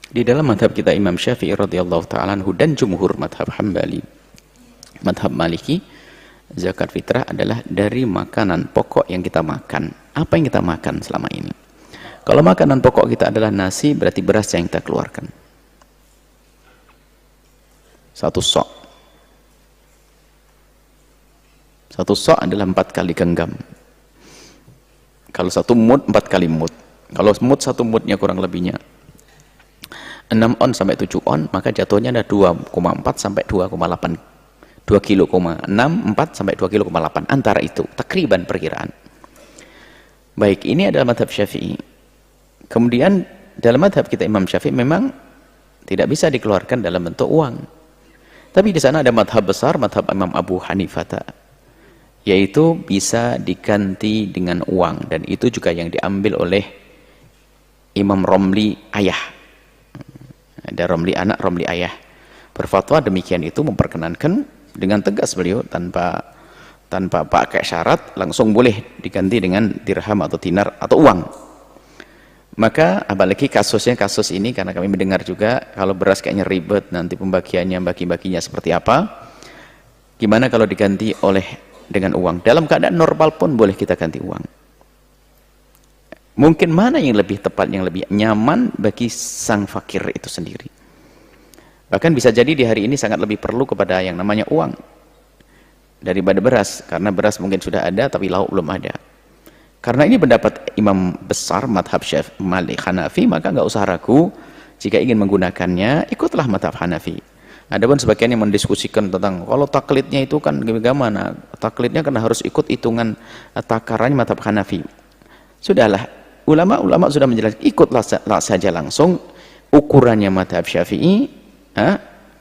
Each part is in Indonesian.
Di dalam madhab kita Imam Syafi'i radhiyallahu ta'ala anhu dan jumhur madhab Hambali, madhab Maliki, zakat fitrah adalah dari makanan pokok yang kita makan. Apa yang kita makan selama ini? Kalau makanan pokok kita adalah nasi, berarti beras yang kita keluarkan. Satu sok adalah 4 kali genggam. Kalau 1 mud 4 kali mud. Kalau mud 1 mudnya kurang lebihnya 6 on sampai 7 on, maka jatuhnya ada 2,4 sampai 2,8. 2 kilo, 4 sampai 2 kilo, 8 antara itu, takriban perkiraan. Baik, ini adalah madhab Syafi'i. Kemudian dalam madhab kita Imam Syafi'i memang tidak bisa dikeluarkan dalam bentuk uang. Tapi di sana ada madhab besar, madhab Imam Abu Hanifah, yaitu bisa diganti dengan uang, dan itu juga yang diambil oleh Imam Romli ayah. Ada Romli anak, Romli ayah berfatwa demikian, itu memperkenankan dengan tegas beliau tanpa pakai syarat, langsung boleh diganti dengan dirham atau dinar atau uang. Maka apalagi kasus ini, karena kami mendengar juga kalau beras kayaknya ribet nanti pembagiannya, bagi-baginya seperti apa, gimana kalau diganti dengan uang? Dalam keadaan normal pun boleh kita ganti uang. Mungkin mana yang lebih tepat, yang lebih nyaman bagi sang fakir itu sendiri. Bahkan bisa jadi di hari ini sangat lebih perlu kepada yang namanya uang daripada beras, karena beras mungkin sudah ada tapi lauk belum ada. Karena ini pendapat imam besar madhab Malik Hanafi, maka nggak usah ragu, jika ingin menggunakannya ikutlah madhab Hanafi. Adapun sebagian yang mendiskusikan tentang kalau taklidnya itu kan bagaimana, taklidnya kan harus ikut hitungan takarannya madhab Hanafi. Sudahlah, ulama sudah menjelaskan, ikutlah saja langsung ukurannya madhab Syafi'i,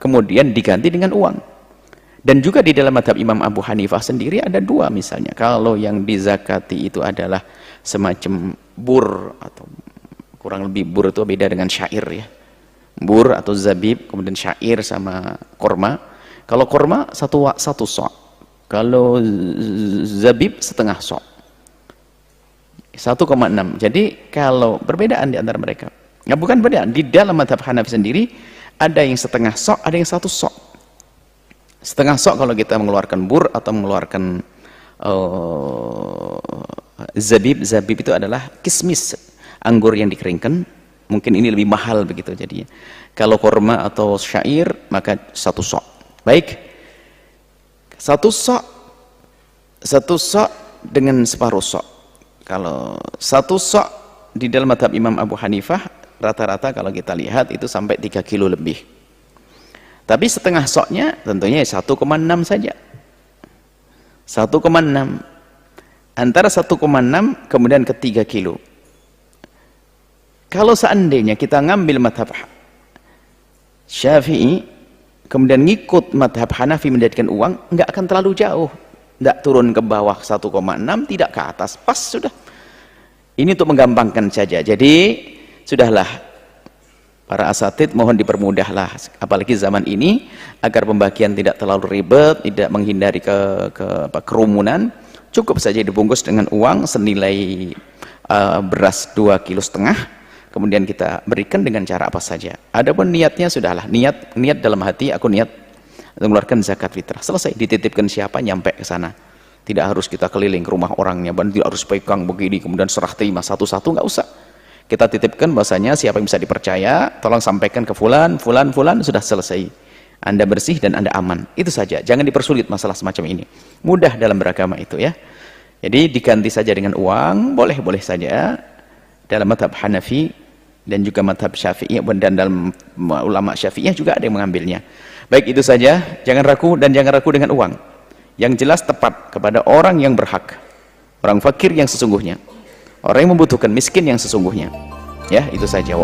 kemudian diganti dengan uang. Dan juga di dalam madhab Imam Abu Hanifah sendiri ada 2 misalnya. Kalau yang dizakati itu adalah semacam bur, atau kurang lebih bur itu beda dengan syair ya. Bur atau zabib, kemudian syair sama korma. Kalau korma satu sok, kalau zabib setengah sok, 1,6. Jadi kalau perbedaan di antara mereka, ya bukan perbedaan, di dalam madhab Hanafi sendiri ada yang setengah sok, ada yang 1 sok. Setengah sok kalau kita mengeluarkan bur atau mengeluarkan zabib itu adalah kismis, anggur yang dikeringkan, mungkin ini lebih mahal begitu jadinya. Kalau korma atau syair maka 1 sok. Baik, 1 sok dengan separuh sok. Kalau 1 sok di dalam madhab Imam Abu Hanifah rata-rata kalau kita lihat itu sampai 3 kilo lebih. Tapi setengah soknya tentunya 1,6 saja. 1,6. Antara 1,6 kemudian ke 3 kilo. Kalau seandainya kita ngambil madhab Syafi'i, kemudian ngikut madhab Hanafi mendapatkan uang, nggak akan terlalu jauh. Nggak turun ke bawah 1,6, tidak ke atas. Pas sudah. Ini untuk menggampangkan saja. Jadi, sudahlah. Para asatid mohon dipermudahlah, apalagi zaman ini, agar pembagian tidak terlalu ribet, tidak menghindari kerumunan. Cukup saja dibungkus dengan uang senilai beras 2,5 kilo, kemudian kita berikan dengan cara apa saja. Adapun niatnya sudahlah, niat dalam hati, aku niat mengeluarkan zakat fitrah, selesai, dititipkan siapa nyampe ke sana. Tidak harus kita keliling ke rumah orangnya, tidak harus pegang begini kemudian serah terima satu-satu, nggak usah. Kita titipkan bahasanya siapa yang bisa dipercaya, tolong sampaikan ke fulan, sudah selesai. Anda bersih dan Anda aman. Itu saja, jangan dipersulit masalah semacam ini. Mudah dalam beragama itu ya. Jadi diganti saja dengan uang, boleh saja. Dalam madhab Hanafi dan juga madhab Syafi'i, dan dalam ulama Syafi'iyah juga ada yang mengambilnya. Baik, itu saja, jangan ragu dengan uang. Yang jelas tepat kepada orang yang berhak, orang fakir yang sesungguhnya, orang yang membutuhkan, miskin yang sesungguhnya. Ya, itu saja.